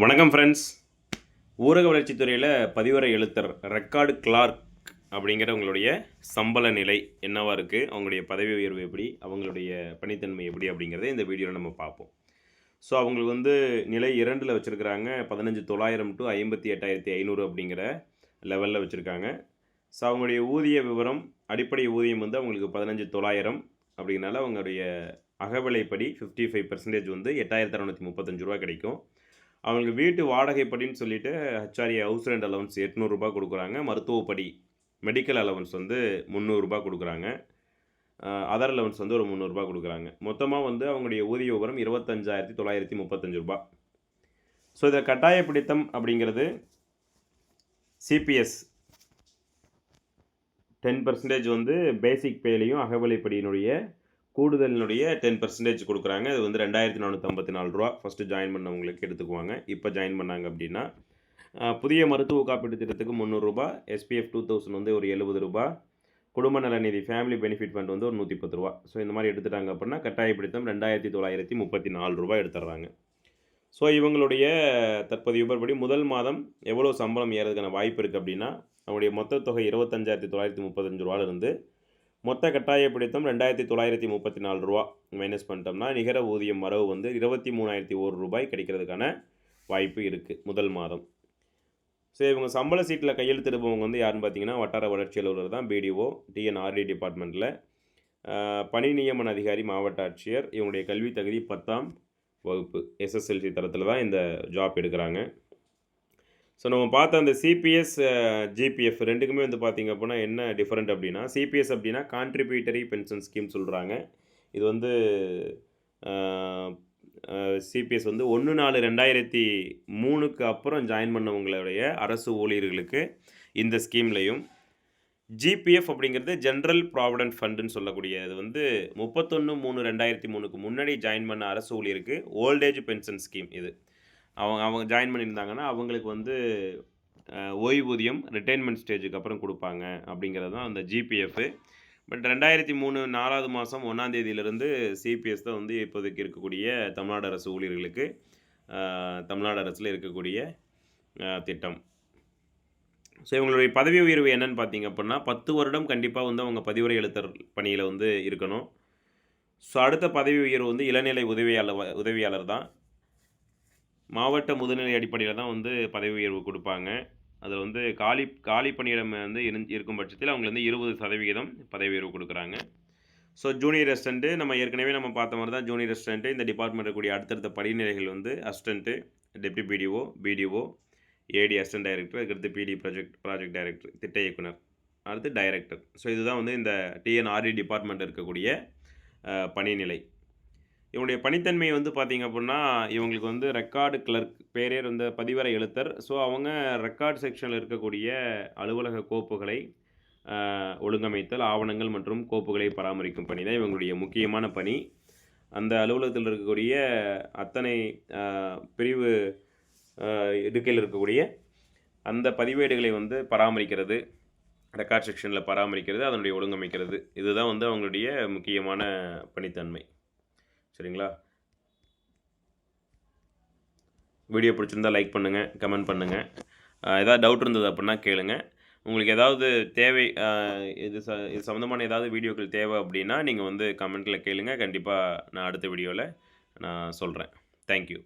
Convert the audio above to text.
வணக்கம் ஃப்ரெண்ட்ஸ். ஊரக வளர்ச்சித்துறையில் பதிவரை எழுத்தர் record Clark அப்படிங்கிற உங்களுடைய சம்பள நிலை என்னவாக இருக்குது, அவங்களுடைய பதவி உயர்வு எப்படி, அவங்களுடைய பணித்தன்மை எப்படி அப்படிங்கிறத இந்த வீடியோவில் நம்ம பார்ப்போம். ஸோ அவங்களுக்கு நிலை 2ல் வச்சுருக்கிறாங்க. 15,900 டு 58,500 அப்படிங்கிற லெவலில் வச்சுருக்காங்க. ஸோ அவங்களுடைய ஊதிய விவரம், அடிப்படை ஊதியம் அவங்களுக்கு 15,900 அப்படிங்கிறனால அவங்களுடைய அகவிலைப்படி 55% 8,635 ரூபா கிடைக்கும். அவங்களுக்கு வீட்டு வாடகைப்படின்னு சொல்லிட்டு ஹச்ஆர்ஏ ஹவுஸ் ரெண்ட் அலவன்ஸ் 800 கொடுக்குறாங்க. மருத்துவப்படி மெடிக்கல் அலவன்ஸ் 300 கொடுக்குறாங்க. அதர் அலவன்ஸ் ஒரு 300 கொடுக்குறாங்க. மொத்தமாக அவங்களுடைய ஊதிய விவரம் 25,935 ரூபா. ஸோ இதை கட்டாய பிடித்தம் அப்படிங்கிறது சிபிஎஸ் 10% பேசிக் பேலையும் அகவிலைப்படியினுடைய கூடுதலினுடைய 10% கொடுக்குறாங்க. அது 2,454 ரூபா ஃபஸ்ட்டு ஜாயின் பண்ணவங்களுக்கு எடுத்துக்குவாங்க. இப்போ ஜாயின் பண்ணாங்க அப்படின்னா புதிய மருத்துவ காப்பீட்டு திட்டத்துக்கு 300 ரூபா, எஸ்பிஎஃப் 2000 ஒரு 70 ரூபா, குடும்ப நலநிதி ஃபேமிலி பெனிஃபிட் ஃபண்ட் ஒரு 110 ரூபா. ஸோ இந்த மாதிரி எடுத்துட்டாங்க அப்படின்னா கட்டாயப்பிடித்தம் 2,934 ரூபா எடுத்துடுறாங்க. ஸோ இவங்களுடைய தற்போதைய விபரப்படி முதல் மாதம் எவ்வளோ சம்பளம் ஏறதுக்கான வாய்ப்பு இருக்குது அப்படின்னா அவங்களுடைய மொத்த தொகை 25,935 ரூபாயிலிருந்து மொத்த கட்டாய பிடித்தம் 2,934 ரூபா மைனஸ் பண்ணிட்டோம்னா நிகர ஊதியம் வரவு 23,001 ரூபாய் கிடைக்கிறதுக்கான வாய்ப்பு இருக்குது முதல் மாதம். ஸோ இவங்க சம்பள சீட்டில் கையெழுத்திடுபவங்க யாருன்னு பார்த்தீங்கன்னா வட்டார வளர்ச்சி அலுவலர் தான், பிடிஓ டிஎன்ஆர்டி டிபார்ட்மெண்ட்டில். பணி நியமன அதிகாரி மாவட்ட ஆட்சியர். இவங்களுடைய கல்வி தகுதி 10ஆம் வகுப்பு எஸ்எஸ்எல்சி தரத்தில் தான் இந்த ஜாப் எடுக்கிறாங்க. ஸோ நம்ம பார்த்த அந்த சிபிஎஸ் ஜிபிஎஃப் ரெண்டுக்குமே பார்த்திங்க அப்படின்னா என்ன டிஃப்ரெண்ட் அப்படின்னா, சிபிஎஸ் அப்படின்னா கான்ட்ரிபியூட்டரி பென்ஷன் ஸ்கீம் சொல்கிறாங்க. இது சிபிஎஸ் 1/4/2003 அப்புறம் ஜாயின் பண்ணவங்களுடைய அரசு ஊழியர்களுக்கு இந்த ஸ்கீம்லையும், ஜிபிஎஃப் அப்படிங்கிறது ஜென்ரல் ப்ராவிடென்ட் ஃபண்டுன்னு சொல்லக்கூடிய இது 31/3/2003 முன்னாடி ஜாயின் பண்ண அரசு ஊழியருக்கு ஓல்டேஜ் பென்ஷன் ஸ்கீம். இது அவங்க ஜாயின் பண்ணியிருந்தாங்கன்னா அவங்களுக்கு ஓய்வூதியம் ரிட்டைர்மெண்ட் ஸ்டேஜுக்கு அப்புறம் கொடுப்பாங்க அப்படிங்கிறது தான் அந்த ஜிபிஎஃப். பட் 2003 4வது மாதம் 1ஆம் தேதியிலிருந்து சிபிஎஸ் தான் இப்போதைக்கு இருக்கக்கூடிய தமிழ்நாடு அரசு ஊழியர்களுக்கு தமிழ்நாடு அரசில் இருக்கக்கூடிய திட்டம். ஸோ இவங்களுடைய பதவி உயர்வு என்னன்னு பார்த்தீங்க அப்படின்னா 10 வருடம் கண்டிப்பாக அவங்க பதிவுரை எழுத்தர் பணியில் இருக்கணும். ஸோ அடுத்த பதவி உயர்வு இளநிலை உதவியாளர் தான். மாவட்ட முதுநிலை அடிப்படையில் தான் பதவி உயர்வு கொடுப்பாங்க. அதில் காலி பணியிடம் இருக்கும் பட்சத்தில் அவங்க 20% பதவி உயர்வு கொடுக்குறாங்க. ஸோ ஜூனியர் அசிஸ்டண்ட்டு நம்ம ஏற்கனவே பார்த்த மாதிரி தான். ஜூனியர் அசிஸ்டண்ட்டு இந்த டிபார்ட்மெண்ட் இருக்கக்கூடிய அடுத்தடுத்த படிநிலைகள் அசிஸ்டண்ட்டு, டெப்டி பிடிஓ, பிடிஓ, ஏடி அசிஸ்டன்ட் டைரக்டர், அதுக்கடுத்து பிடி ப்ராஜெக்ட் டைரக்டர், திட்ட இயக்குனர், அடுத்து டைரக்டர். ஸோ இதுதான் இந்த டிஎன்ஆர்டி டிபார்ட்மெண்ட் இருக்கக்கூடிய பணிநிலை. இவங்களுடைய பணித்தன்மை பார்த்திங்க அப்படின்னா இவங்களுக்கு ரெக்கார்டு கிளர்க் பேரே பதிவரை எழுத்தர். ஸோ அவங்க ரெக்கார்டு செக்ஷனில் இருக்கக்கூடிய அலுவலக கோப்புகளை ஒழுங்கமைத்தல், ஆவணங்கள் மற்றும் கோப்புகளை பராமரிக்கும் பணி தான் இவங்களுடைய முக்கியமான பணி. அந்த அலுவலகத்தில் இருக்கக்கூடிய அத்தனை பிரிவு இடுக்கையில் இருக்கக்கூடிய அந்த பதிவேடுகளை பராமரிக்கிறது, ரெக்கார்ட் செக்ஷனில் பராமரிக்கிறது, அதனுடைய ஒழுங்கமைக்கிறது. இதுதான் அவங்களுடைய முக்கியமான பணித்தன்மை. சரிங்களா? வீடியோ பிடிச்சிருந்தால் லைக் பண்ணுங்கள், கமெண்ட் பண்ணுங்கள். ஏதாவது டவுட் இருந்தது அப்படின்னா கேளுங்க. உங்களுக்கு ஏதாவது தேவை, இது சம்மந்தமான ஏதாவது வீடியோக்கள் தேவை அப்படின்னா நீங்கள் கமெண்ட்டில் கேளுங்க. கண்டிப்பாக நான் அடுத்த வீடியோவில் நான் சொல்கிறேன். தேங்க்யூ.